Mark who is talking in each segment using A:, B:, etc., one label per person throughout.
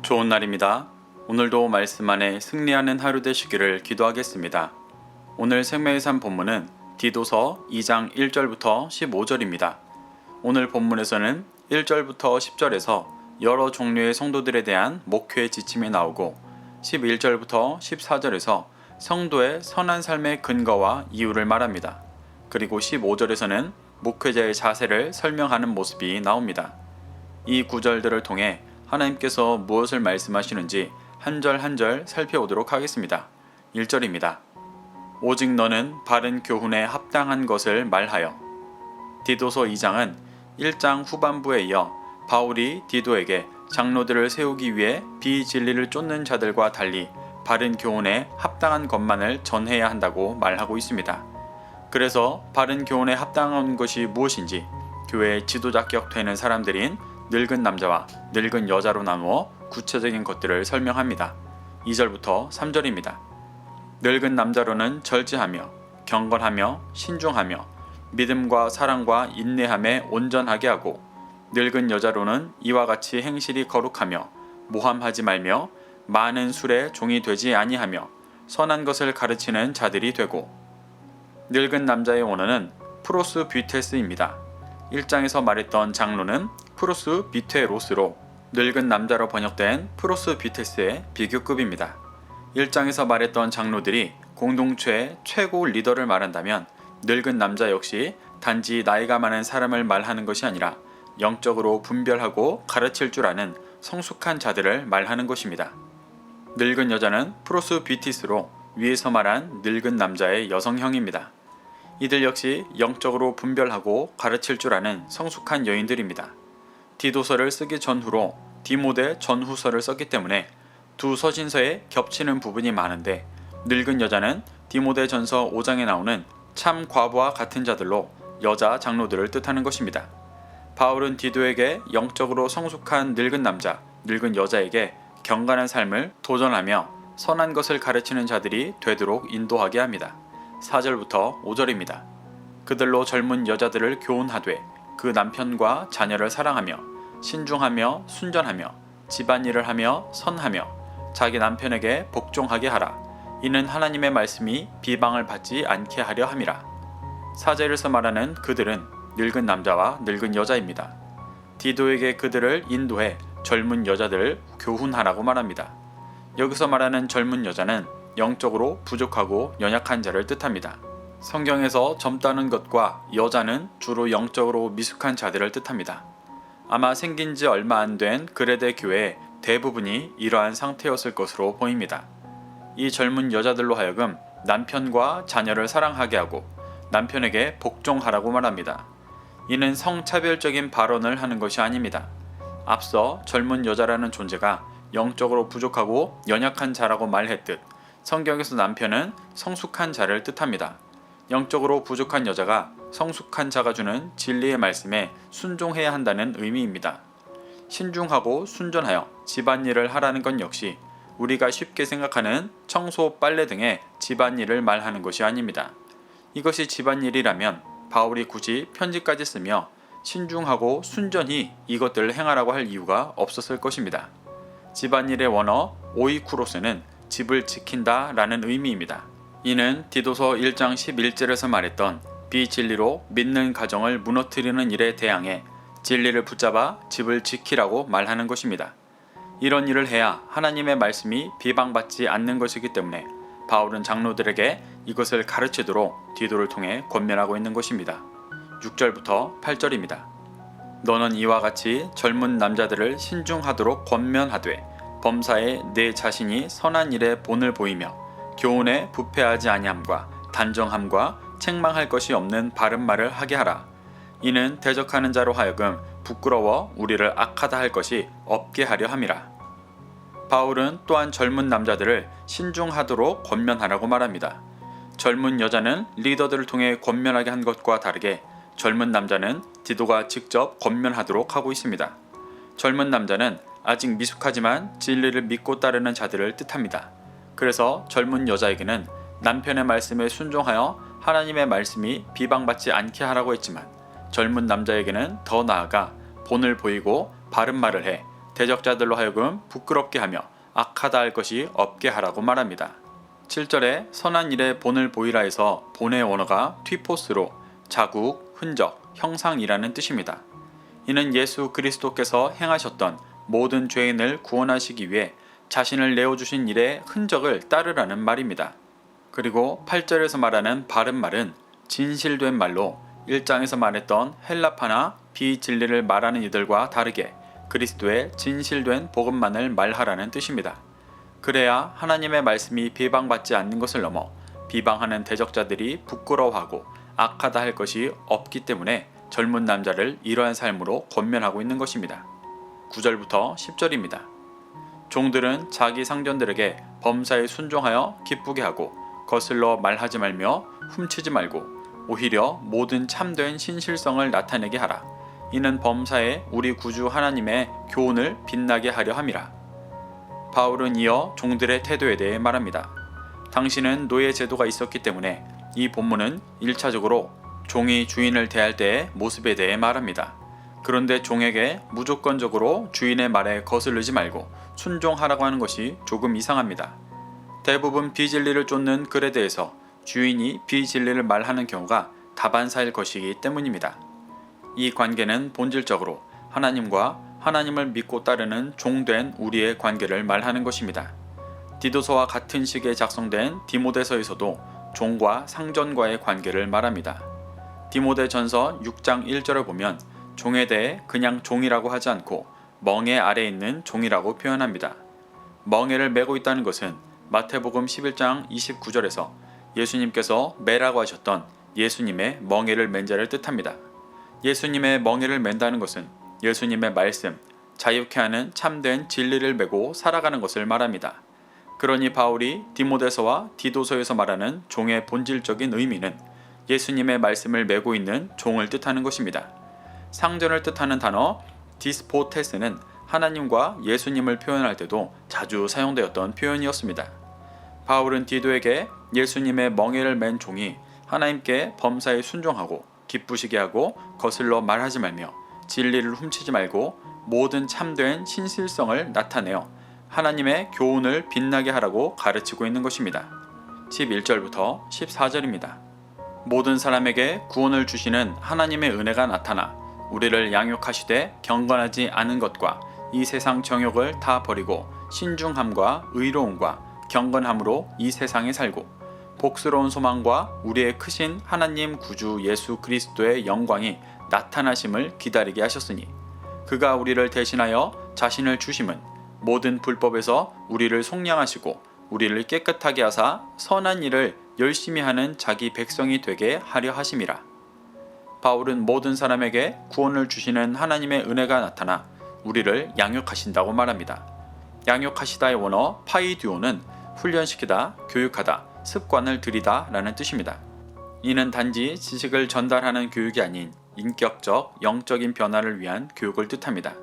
A: 좋은 날입니다. 오늘도 말씀 안에 승리하는 하루 되시기를 기도하겠습니다. 오늘 생명의 삶 본문은 디도서 2장 1절부터 15절입니다. 오늘 본문에서는 1절부터 10절에서 여러 종류의 성도들에 대한 목회의 지침이 나오고 11절부터 14절에서 성도의 선한 삶의 근거와 이유를 말합니다. 그리고 15절에서는 목회자의 자세를 설명하는 모습이 나옵니다. 이 구절들을 통해 하나님께서 무엇을 말씀하시는지 한 절 한 절 살펴보도록 하겠습니다. 1절입니다. 오직 너는 바른 교훈에 합당한 것을 말하여. 디도서 2장은 1장 후반부에 이어 바울이 디도에게 장로들을 세우기 위해 비진리를 쫓는 자들과 달리 바른 교훈에 합당한 것만을 전해야 한다고 말하고 있습니다. 그래서 바른 교훈에 합당한 것이 무엇인지 교회의 지도자격 되는 사람들인 늙은 남자와 늙은 여자로 나누어 구체적인 것들을 설명합니다. 2절부터 3절입니다. 늙은 남자로는 절제하며 경건하며 신중하며 믿음과 사랑과 인내함에 온전하게 하고, 늙은 여자로는 이와 같이 행실이 거룩하며 모함하지 말며 많은 술에 종이 되지 아니하며 선한 것을 가르치는 자들이 되고. 늙은 남자의 원어는 프로스비테스입니다. 1장에서 말했던 장로는 프로스비테로스로 늙은 남자로 번역된 프로스비테스의 비교급입니다. 1장에서 말했던 장로들이 공동체의 최고 리더를 말한다면 늙은 남자 역시 단지 나이가 많은 사람을 말하는 것이 아니라 영적으로 분별하고 가르칠 줄 아는 성숙한 자들을 말하는 것입니다. 늙은 여자는 프로스비티스로 위에서 말한 늙은 남자의 여성형입니다. 이들 역시 영적으로 분별하고 가르칠 줄 아는 성숙한 여인들입니다. 디도서를 쓰기 전후로 디모데 전후서를 썼기 때문에 두 서신서에 겹치는 부분이 많은데, 늙은 여자는 디모데 전서 5장에 나오는 참 과부와 같은 자들로 여자 장로들을 뜻하는 것입니다. 바울은 디도에게 영적으로 성숙한 늙은 남자, 늙은 여자에게 경건한 삶을 도전하며 선한 것을 가르치는 자들이 되도록 인도하게 합니다. 4절부터 5절입니다. 그들로 젊은 여자들을 교훈하되 그 남편과 자녀를 사랑하며 신중하며 순전하며 집안일을 하며 선하며 자기 남편에게 복종하게 하라. 이는 하나님의 말씀이 비방을 받지 않게 하려 함이라. 4절에서 말하는 그들은 늙은 남자와 늙은 여자입니다. 디도에게 그들을 인도해 젊은 여자들을 교훈하라고 말합니다. 여기서 말하는 젊은 여자는 영적으로 부족하고 연약한 자를 뜻합니다. 성경에서 젊다는 것과 여자는 주로 영적으로 미숙한 자들을 뜻합니다. 아마 생긴 지 얼마 안 된 그레데 교회의 대부분이 이러한 상태였을 것으로 보입니다. 이 젊은 여자들로 하여금 남편과 자녀를 사랑하게 하고 남편에게 복종하라고 말합니다. 이는 성차별적인 발언을 하는 것이 아닙니다. 앞서 젊은 여자라는 존재가 영적으로 부족하고 연약한 자라고 말했듯 성경에서 남편은 성숙한 자를 뜻합니다. 영적으로 부족한 여자가 성숙한 자가 주는 진리의 말씀에 순종해야 한다는 의미입니다. 신중하고 순전하여 집안일을 하라는 건 역시 우리가 쉽게 생각하는 청소, 빨래 등의 집안일을 말하는 것이 아닙니다. 이것이 집안일이라면 바울이 굳이 편지까지 쓰며 신중하고 순전히 이것들을 행하라고 할 이유가 없었을 것입니다. 집안일의 원어 오이쿠로스는 집을 지킨다 라는 의미입니다. 이는 디도서 1장 11절에서 말했던 비진리로 믿는 가정을 무너뜨리는 일에 대항해 진리를 붙잡아 집을 지키라고 말하는 것입니다. 이런 일을 해야 하나님의 말씀이 비방받지 않는 것이기 때문에 바울은 장로들에게 이것을 가르치도록 디도를 통해 권면하고 있는 것입니다. 6절부터 8절입니다. 너는 이와 같이 젊은 남자들을 신중하도록 권면하되 범사에 내 자신이 선한 일에 본을 보이며 교훈에 부패하지 아니함과 단정함과 책망할 것이 없는 바른 말을 하게 하라. 이는 대적하는 자로 하여금 부끄러워 우리를 악하다 할 것이 없게 하려 함이라. 바울은 또한 젊은 남자들을 신중하도록 권면하라고 말합니다. 젊은 여자는 리더들을 통해 권면하게 한 것과 다르게 젊은 남자는 디도가 직접 권면하도록 하고 있습니다. 젊은 남자는 아직 미숙하지만 진리를 믿고 따르는 자들을 뜻합니다. 그래서 젊은 여자에게는 남편의 말씀에 순종하여 하나님의 말씀이 비방받지 않게 하라고 했지만, 젊은 남자에게는 더 나아가 본을 보이고 바른 말을 해 대적자들로 하여금 부끄럽게 하며 악하다 할 것이 없게 하라고 말합니다. 7절에 선한 일에 본을 보이라에서 본의 원어가 튀포스로 자국, 흔적, 형상이라는 뜻입니다. 이는 예수 그리스도께서 행하셨던 모든 죄인을 구원하시기 위해 자신을 내어주신 일의 흔적을 따르라는 말입니다. 그리고 8절에서 말하는 바른 말은 진실된 말로 1장에서 말했던 헬라파나 비진리를 말하는 이들과 다르게 그리스도의 진실된 복음만을 말하라는 뜻입니다. 그래야 하나님의 말씀이 비방받지 않는 것을 넘어 비방하는 대적자들이 부끄러워하고 악하다 할 것이 없기 때문에 젊은 남자를 이러한 삶으로 권면하고 있는 것입니다. 9절부터 10절입니다. 종들은 자기 상전들에게 범사에 순종하여 기쁘게 하고 거슬러 말하지 말며 훔치지 말고 오히려 모든 참된 신실성을 나타내게 하라. 이는 범사에 우리 구주 하나님의 교훈을 빛나게 하려 함이라. 바울은 이어 종들의 태도에 대해 말합니다. 당신은 노예 제도가 있었기 때문에 이 본문은 1차적으로 종이 주인을 대할 때의 모습에 대해 말합니다. 그런데 종에게 무조건적으로 주인의 말에 거스르지 말고 순종하라고 하는 것이 조금 이상합니다. 대부분 비진리를 쫓는 글에 대해서 주인이 비진리를 말하는 경우가 다반사일 것이기 때문입니다. 이 관계는 본질적으로 하나님과 하나님을 믿고 따르는 종된 우리의 관계를 말하는 것입니다. 디도서와 같은 시기에 작성된 디모데서에서도 종과 상전과의 관계를 말합니다. 디모데전서 6장 1절을 보면 종에 대해 그냥 종이라고 하지 않고 멍에 아래에 있는 종이라고 표현합니다. 멍에를 메고 있다는 것은 마태복음 11장 29절에서 예수님께서 매라고 하셨던 예수님의 멍에를 맨 자를 뜻합니다. 예수님의 멍에를 맨다는 것은 예수님의 말씀, 자유케 하는 참된 진리를 메고 살아가는 것을 말합니다. 그러니 바울이 디모데서와 디도서에서 말하는 종의 본질적인 의미는 예수님의 말씀을 메고 있는 종을 뜻하는 것입니다. 상전을 뜻하는 단어 디스포테스는 하나님과 예수님을 표현할 때도 자주 사용되었던 표현이었습니다. 바울은 디도에게 예수님의 멍에를 맨 종이 하나님께 범사에 순종하고 기쁘시게 하고 거슬러 말하지 말며 진리를 훔치지 말고 모든 참된 신실성을 나타내어 하나님의 교훈을 빛나게 하라고 가르치고 있는 것입니다. 11절부터 14절입니다. 모든 사람에게 구원을 주시는 하나님의 은혜가 나타나 우리를 양육하시되 경건하지 않은 것과 이 세상 정욕을 다 버리고 신중함과 의로움과 경건함으로 이 세상에 살고 복스러운 소망과 우리의 크신 하나님 구주 예수 그리스도의 영광이 나타나심을 기다리게 하셨으니 그가 우리를 대신하여 자신을 주심은 모든 불법에서 우리를 속량하시고 우리를 깨끗하게 하사 선한 일을 열심히 하는 자기 백성이 되게 하려 하심이라. 바울은 모든 사람에게 구원을 주시는 하나님의 은혜가 나타나 우리를 양육하신다고 말합니다. 양육하시다의 원어 파이듀오는 훈련시키다, 교육하다, 습관을 들이다 라는 뜻입니다. 이는 단지 지식을 전달하는 교육이 아닌 인격적, 영적인 변화를 위한 교육을 뜻합니다.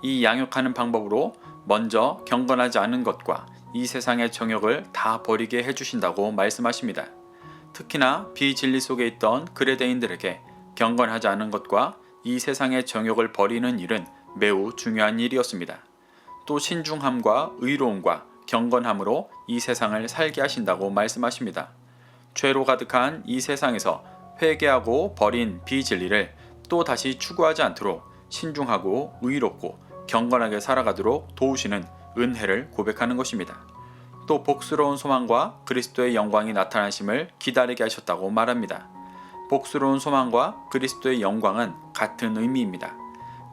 A: 이 양육하는 방법으로 먼저 경건하지 않은 것과 이 세상의 정욕을 다 버리게 해주신다고 말씀하십니다. 특히나 비진리 속에 있던 그레데인들에게 경건하지 않은 것과 이 세상의 정욕을 버리는 일은 매우 중요한 일이었습니다. 또 신중함과 의로움과 경건함으로 이 세상을 살게 하신다고 말씀하십니다. 죄로 가득한 이 세상에서 회개하고 버린 비진리를 또 다시 추구하지 않도록 신중하고 의롭고 경건하게 살아가도록 도우시는 은혜를 고백하는 것입니다. 또 복스러운 소망과 그리스도의 영광이 나타나심을 기다리게 하셨다고 말합니다. 복스러운 소망과 그리스도의 영광은 같은 의미입니다.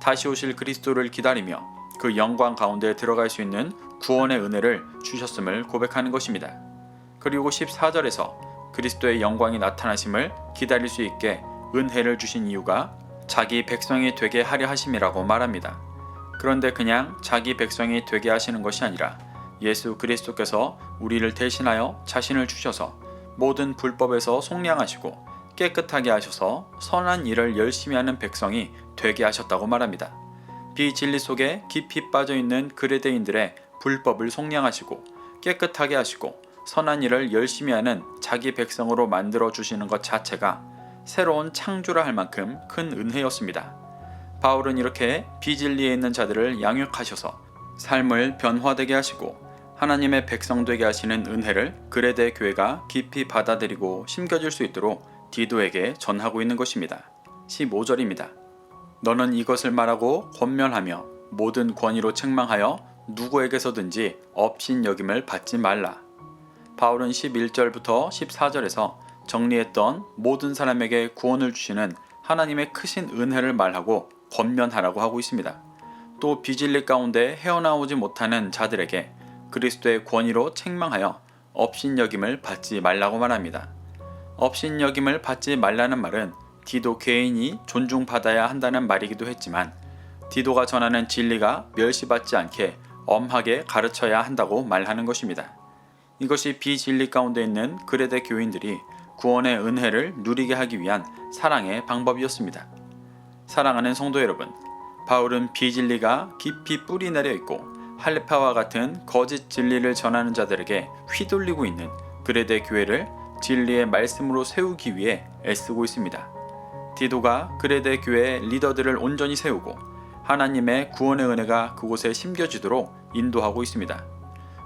A: 다시 오실 그리스도를 기다리며 그 영광 가운데 들어갈 수 있는 구원의 은혜를 주셨음을 고백하는 것입니다. 그리고 14절에서 그리스도의 영광이 나타나심을 기다릴 수 있게 은혜를 주신 이유가 자기 백성이 되게 하려 하심이라고 말합니다. 그런데 그냥 자기 백성이 되게 하시는 것이 아니라 예수 그리스도께서 우리를 대신하여 자신을 주셔서 모든 불법에서 속량하시고 깨끗하게 하셔서 선한 일을 열심히 하는 백성이 되게 하셨다고 말합니다. 비진리 속에 깊이 빠져있는 그레데인들의 불법을 속량하시고 깨끗하게 하시고 선한 일을 열심히 하는 자기 백성으로 만들어 주시는 것 자체가 새로운 창조라 할 만큼 큰 은혜였습니다. 바울은 이렇게 비진리에 있는 자들을 양육하셔서 삶을 변화되게 하시고 하나님의 백성 되게 하시는 은혜를 그레데 교회가 깊이 받아들이고 심겨질 수 있도록 디도에게 전하고 있는 것입니다. 15절입니다. 너는 이것을 말하고 권면하며 모든 권위로 책망하여 누구에게서든지 업신여김을 받지 말라. 바울은 11절부터 14절에서 정리했던 모든 사람에게 구원을 주시는 하나님의 크신 은혜를 말하고 권면하라고 하고 있습니다. 또 비진리 가운데 헤어나오지 못하는 자들에게 그리스도의 권위로 책망하여 업신여김을 받지 말라고 말합니다. 업신여김을 받지 말라는 말은 디도 개인이 존중받아야 한다는 말이기도 했지만 디도가 전하는 진리가 멸시받지 않게 엄하게 가르쳐야 한다고 말하는 것입니다. 이것이 비진리 가운데 있는 그레데 교인들이 구원의 은혜를 누리게 하기 위한 사랑의 방법이었습니다. 사랑하는 성도 여러분, 바울은 비진리가 깊이 뿌리 내려 있고 할레파와 같은 거짓 진리를 전하는 자들에게 휘둘리고 있는 그레데 교회를 진리의 말씀으로 세우기 위해 애쓰고 있습니다. 디도가 그레데 교회의 리더들을 온전히 세우고 하나님의 구원의 은혜가 그곳에 심겨지도록 인도하고 있습니다.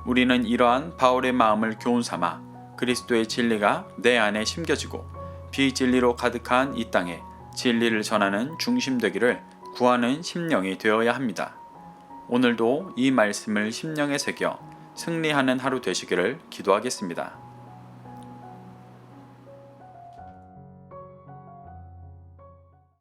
A: 우리는 이러한 바울의 마음을 교훈 삼아 그리스도의 진리가 내 안에 심겨지고 비진리로 가득한 이 땅에 진리를 전하는 중심 되기를 구하는 심령이 되어야 합니다. 오늘도 이 말씀을 심령에 새겨 승리하는 하루 되시기를 기도하겠습니다.